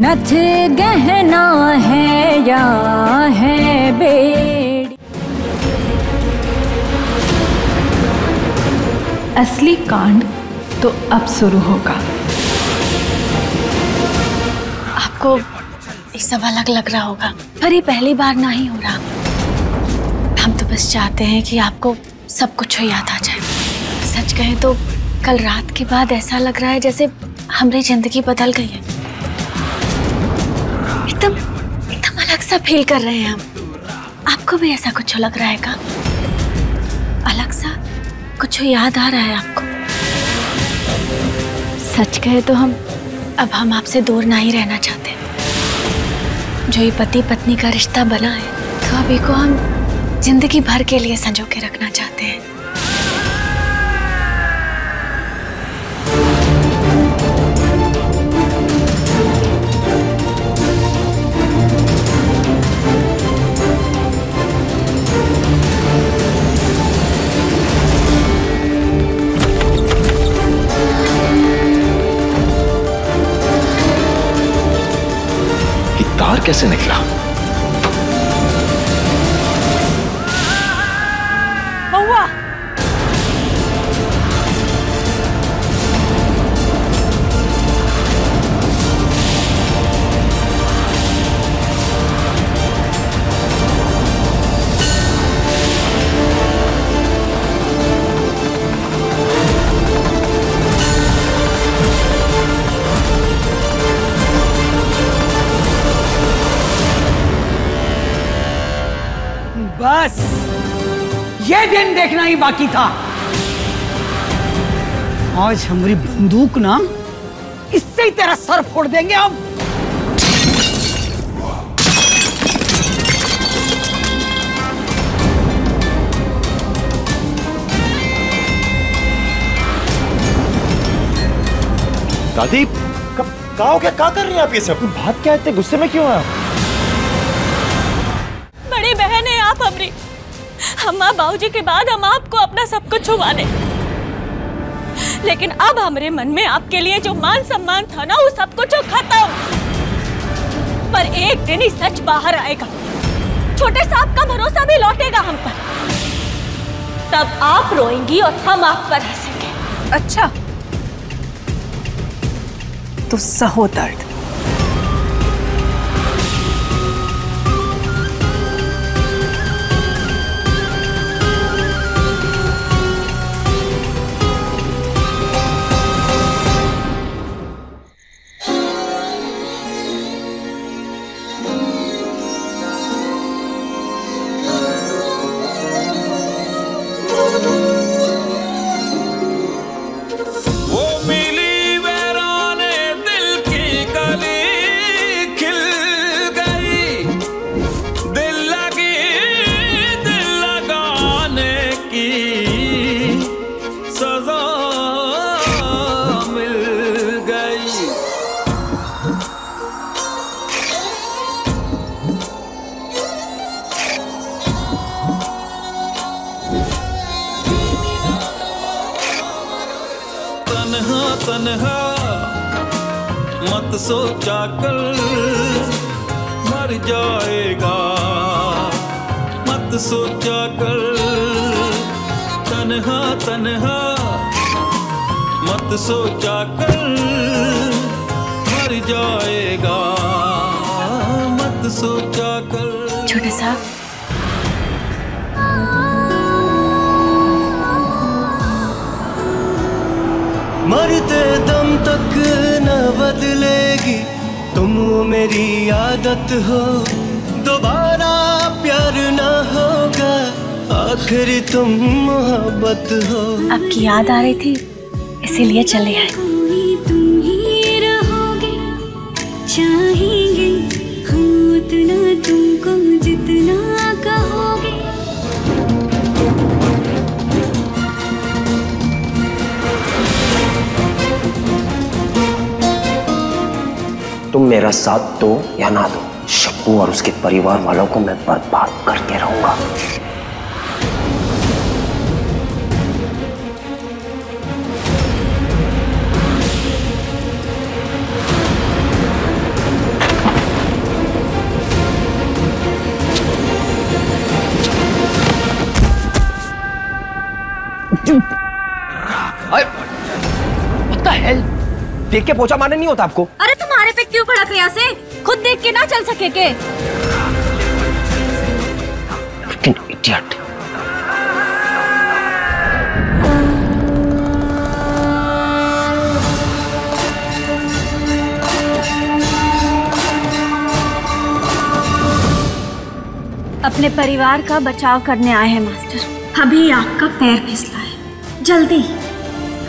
नथ गहना है या है बेड़ी। असली कांड तो अब शुरू होगा। आपको ये सब अलग लग रहा होगा, पर ये पहली बार ना ही हो रहा। हम तो बस चाहते हैं कि आपको सब कुछ याद आ जाए। सच कहें तो कल रात के बाद ऐसा लग रहा है जैसे हमारी जिंदगी बदल गई है। एकदम एकदम अलग सा फील कर रहे हैं हम। आपको भी ऐसा कुछ लग रहा है क्या? अलग सा कुछ याद आ रहा है आपको? सच कहे तो अब हम आपसे दूर ना ही रहना चाहते। जो ये पति पत्नी का रिश्ता बना है, तो अभी को हम जिंदगी भर के लिए संजो के रखना चाहते हैं। तार कैसे निकला? महुआ, बस ये दिन देखना ही बाकी था। आज हमारी बंदूक ना, इससे ही तेरा सर फोड़ देंगे हम। दादी कहाँ हो गया? क्या कर रही हैं आप? ये सब बात क्या है? इतने गुस्से में क्यों हैं आप? बड़ी बहन है आप हमारी। हम माँ बाबूजी के बाद हम आपको अपना सब कुछ छुपा दे, लेकिन अब हमारे मन में आपके लिए जो मान सम्मान था ना, वो सब कुछ खत्म। पर एक दिन ही सच बाहर आएगा। छोटे साहब का भरोसा भी लौटेगा हम पर। तब आप रोएंगी और हम आप पर हंसेंगे। अच्छा, तो सहो दर्द। तन्हा मत सोचा कल मर जाएगा, मत सोचा कल। तन्हा तन्हा मत सोचा कल मर जाएगा, मत सोचा कल। छोटे साहब, मरते दम तक न बदलेगी तुम, मेरी आदत हो। दोबारा प्यार न होगा, आखिर तुम मोहब्बत हो। आपकी याद आ रही थी, इसीलिए चले आए। तुम ही रहोगे, चाहेंगे हम उतना तुमको जितना कहोगे। तुम मेरा साथ दो या ना दो, शक्कू और उसके परिवार वालों को मैं बर्बाद करके रहूंगा। What the hell? देख के पोछा मारने नहीं होता आपको? अरे तुम्हारे पे क्यों भड़क रहे से? खुद देख के ना चल सके के? Fucking idiot. अपने परिवार का बचाव करने आए हैं मास्टर। अभी आपका पैर फिसला है, जल्दी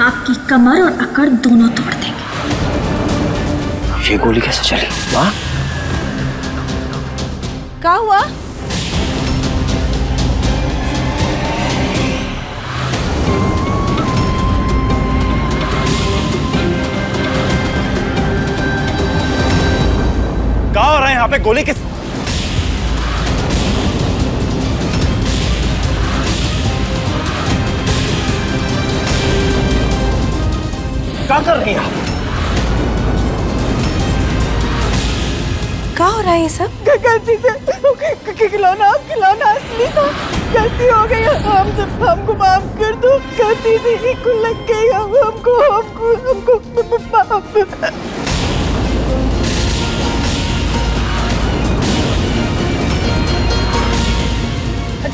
आपकी कमर और अकड़ दोनों तोड़ देंगे। ये गोली कैसे चली? वाह! क्या हुआ? क्या हो रहा है यहाँ पे? गोली किस? क्या कर रही हैं आप? क्या हो रहा है ये सब? गलती से खिलौना असली था, गलती हो गई। हमको माफ कर दो, गलती से ही लग गई। हमको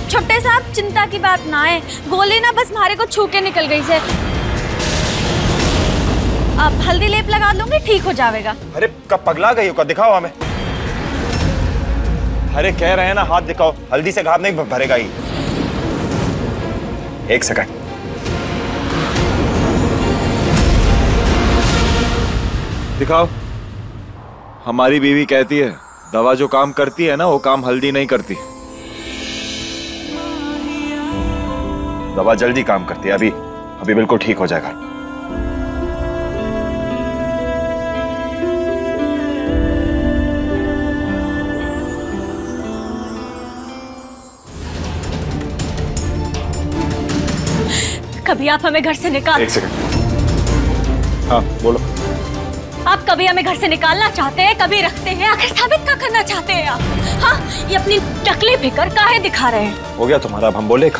छोटे साहब, चिंता की बात ना है, गोली ना बस मारे को छू के निकल गई से। आप हल्दी लेप लगा लूंगी, ठीक हो जाएगा। अरे कब पगला गई हो? का दिखाओ हमें। अरे कह रहे हैं ना, हाथ दिखाओ, हल्दी से घाव नहीं भरेगा ही। एक सेकंड। दिखाओ। हमारी बीवी कहती है दवा जो काम करती है ना, वो काम हल्दी नहीं करती। दवा जल्दी काम करती है। अभी बिल्कुल ठीक हो जाएगा। कभी आप हमें घर से निकाल। एक सेकंड। हाँ बोलो। आप कभी हमें घर से निकालना चाहते हैं, कभी रखते हैं, आखिर साबित क्या करना चाहते हैं आप? हाँ, ये अपनी नकली फिक्र काहे दिखा रहे हैं? हो गया तुम्हारा, अब हम बोले।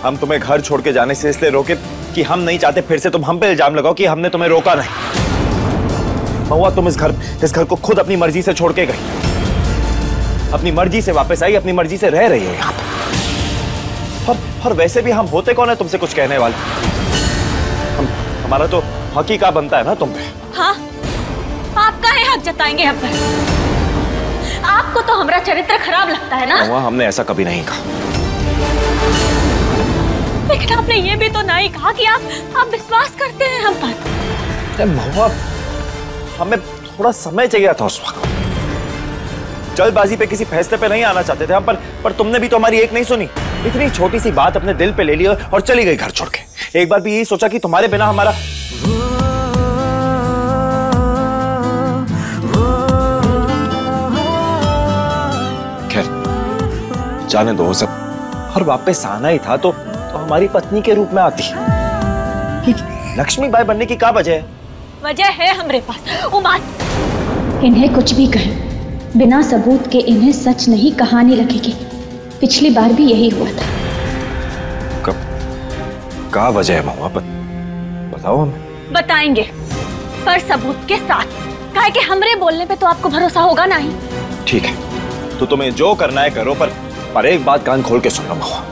हम तुम्हें घर छोड़ के जाने से इसलिए रोके कि हम नहीं चाहते फिर से तुम हम पे इल्जाम लगाओ कि हमने तुम्हें रोका नहीं। महुआ, तुम इस घर को खुद अपनी मर्जी से छोड़ के गई, अपनी मर्जी से वापस आई, अपनी मर्जी से रह रही हो यहाँ पर। और वैसे भी हम होते कौन है तुमसे कुछ कहने वाले? हमारा तो हक ही का बनता है ना तुम पे। हाँ, आप काहे हक जताएंगे हम पर? आपको तो हमारा चरित्र खराब लगता है ना? महुआ, हमने ऐसा कभी नहीं कहा। लेकिन आपने ये भी तो नहीं कहा कि आप विश्वास करते हैं हम पर। महुआ, हमें थोड़ा समय चाहिए था उस वक्त। जल्दबाजी पे किसी फैसले पे नहीं आना चाहते थे हम, पर तुमने भी तो हमारी एक नहीं सुनी। इतनी छोटी सी बात अपने दिल पे ले ली और चली गई घर छोड़ के। एक बार भी यही सोचा कि तुम्हारे बिना हमारा। खैर, जाने दो सब। और वापस आना ही था तो हमारी पत्नी के रूप में आती। लक्ष्मीबाई बनने की क्या वजह है? वजह है हमारे पास। उमाद, इन्हें कुछ भी कहें, बिना सबूत के इन्हें सच नहीं कहानी लगेगी। पिछली बार भी यही हुआ था। क्या वजह है महुआ? बताओ हमें। बताएंगे, पर सबूत के साथ। काहे कि हमरे बोलने पे तो आपको भरोसा होगा नहीं। ठीक है, तो तुम्हें जो करना है करो, पर एक बात कान खोल के सुनो महुआ।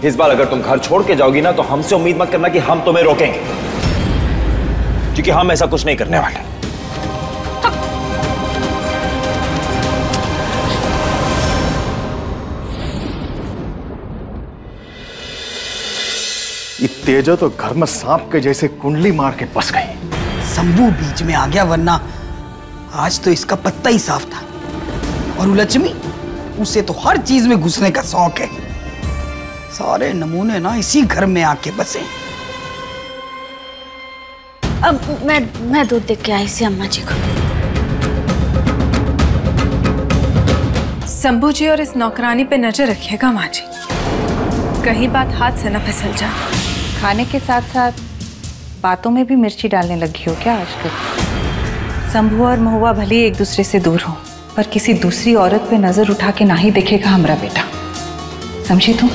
इस बार अगर तुम घर छोड़ के जाओगी ना, तो हमसे उम्मीद मत करना कि हम तुम्हें रोकेंगे, क्योंकि हम ऐसा कुछ नहीं करने वाले। तेजा तो घर में सांप के जैसे कुंडली मार के बस गई। शंभू बीच में आ गया, वरना आज तो इसका पत्ता ही साफ था। और लक्ष्मी, उसे तो हर चीज में घुसने का शौक है। सारे नमूने ना इसी घर में आके बसे। अब मैं दूध दे के आई थी अम्मा जी को। शंभू जी और इस नौकरानी पे नजर रखिएगा माँ जी, कहीं बात हाथ से न फिसल जाए। खाने के साथ साथ बातों में भी मिर्ची डालने लगी हो क्या आजकल? शंभू और महुआ भले एक दूसरे से दूर हो, पर किसी दूसरी औरत पे नजर उठा के ना ही देखेगा हमारा बेटा, समझी तुम?